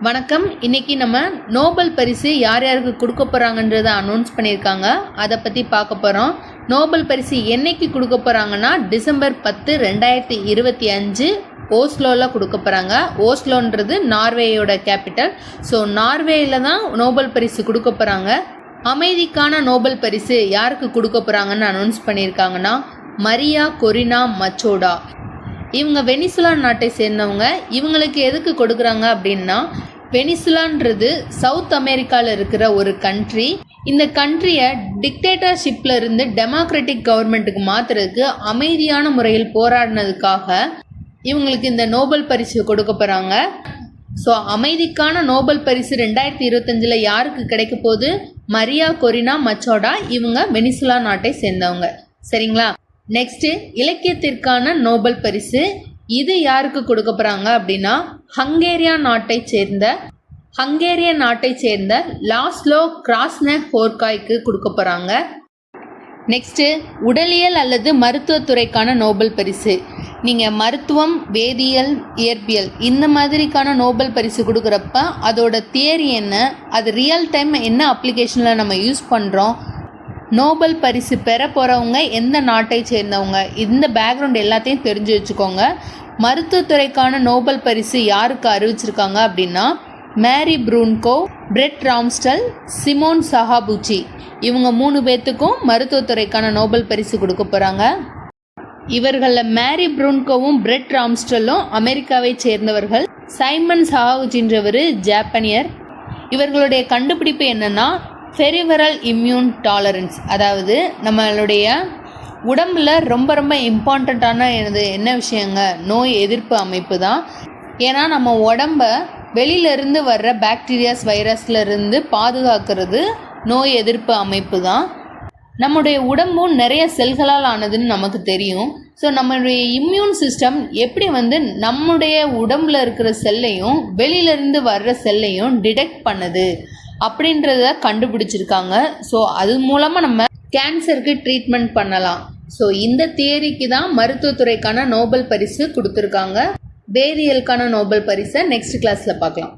வணக்கம். இன்னைக்கு நம்ம நோபல் பரிசு யார் யாருக்கு கொடுக்க போகிறாங்கன்றத அனௌன்ஸ் பண்ணியிருக்காங்க. அதை பற்றி பார்க்க போகிறோம். நோபல் பரிசு என்னைக்கு கொடுக்க போகிறாங்கன்னா டிசம்பர் 10, 2025 ஓஸ்லோவில் கொடுக்க போகிறாங்க. ஓஸ்லோன்றது நார்வேயோட கேபிட்டல். ஸோ நார்வேயில் தான் நோபல் பரிசு கொடுக்க போகிறாங்க. அமைதிக்கான நோபல் பரிசு யாருக்கு கொடுக்க போகிறாங்கன்னு அனௌன்ஸ் பண்ணியிருக்காங்கன்னா மரியா கொரினா மச்சோடா. இவங்க வெனிசுலா நாட்டை சேர்ந்தவங்க. இவங்களுக்கு எதுக்கு கொடுக்குறாங்க அப்படின்னா, வெனிசுலான்றது சவுத் அமெரிக்காவில் இருக்கிற ஒரு கண்ட்ரி. இந்த கண்ட்ரியை டிக்டேட்டர்ஷிப்பில் இருந்து டெமோக்ராட்டிக் கவர்மெண்ட்டுக்கு மாற்றுறதுக்கு அமைதியான முறையில் போராடினதுக்காக இவங்களுக்கு இந்த நோபல் பரிசு கொடுக்க போகிறாங்க. ஸோ அமைதிக்கான நோபல் பரிசு 2025 யாருக்கு கிடைக்க போகுது? மரியா கொரினா மச்சோடா. இவங்க வெனிசுலா நாட்டை சேர்ந்தவங்க. சரிங்களா? நெக்ஸ்ட்டு இலக்கியத்திற்கான நோபல் பரிசு இது யாருக்கு கொடுக்க போகிறாங்க அப்படின்னா ஹங்கேரியன் நாட்டை சேர்ந்த லாஸ்லோ கிராஸ்னஹோர்காய்க்கு கொடுக்க போகிறாங்க. நெக்ஸ்ட்டு உடலியல் அல்லது மருத்துவத்துறைக்கான நோபல் பரிசு. நீங்கள் மருத்துவம், வேதியியல், இயற்பியல் இந்த மாதிரிக்கான நோபல் பரிசு கொடுக்குறப்ப அதோட தியரி என்ன, அது ரியல் டைம் என்ன அப்ளிகேஷனில் நம்ம யூஸ் பண்ணுறோம், நோபல் பரிசு பெற போகிறவங்க எந்த நாட்டை சேர்ந்தவங்க, இந்த பேக்ரவுண்ட் எல்லாத்தையும் தெரிஞ்சு வச்சுக்கோங்க. மருத்துவத்துறைக்கான நோபல் பரிசு யாருக்கு அறிவிச்சிருக்காங்க அப்படின்னா மேரி ப்ரூன்கோ, பிரெட் ராம்ஸ்டல், சிமோன் சஹாபுச்சி. இவங்க 3 பேர்த்துக்கும் மருத்துவத்துறைக்கான நோபல் பரிசு கொடுக்க போகிறாங்க. இவர்களில் மேரி ப்ரூன்கோவும் பிரெட் ராம்ஸ்டலும் அமெரிக்காவை சேர்ந்தவர்கள். சைமன் சஹாபுச்சின்றவர் ஜாப்பனியர். இவர்களுடைய கண்டுபிடிப்பு என்னென்னா பெரிவரல் இம்யூன் டாலரன்ஸ். அதாவது நம்மளுடைய உடம்பில் ரொம்ப ரொம்ப இம்பார்ட்டண்ட்டான என்ன விஷயங்க, நோய் எதிர்ப்பு அமைப்பு தான். ஏன்னா நம்ம உடம்ப வெளியிலேருந்து வர்ற பாக்டீரியாஸ், வைரஸ்லேருந்து பாதுகாக்கிறது நோய் எதிர்ப்பு அமைப்பு தான். நம்முடைய உடம்பும் நிறைய செல்களால் ஆனதுன்னு நமக்கு தெரியும். ஸோ நம்மளுடைய இம்யூன் சிஸ்டம் எப்படி நம்முடைய உடம்பில் இருக்கிற செல்லையும் வெளியிலேருந்து வர்ற செல்லையும் டிடெக்ட் பண்ணுது அப்படின்றத கண்டுபிடிச்சிருக்காங்க. ஸோ அது மூலமாக நம்ம கேன்சருக்கு ட்ரீட்மெண்ட் பண்ணலாம். ஸோ இந்த தியரிக்கு தான் மருத்துவத்துறைக்கான நோபல் பரிசு கொடுத்துருக்காங்க. வேதியியலுக்கான நோபல் பரிசை நெக்ஸ்ட் கிளாஸில் பார்க்கலாம்.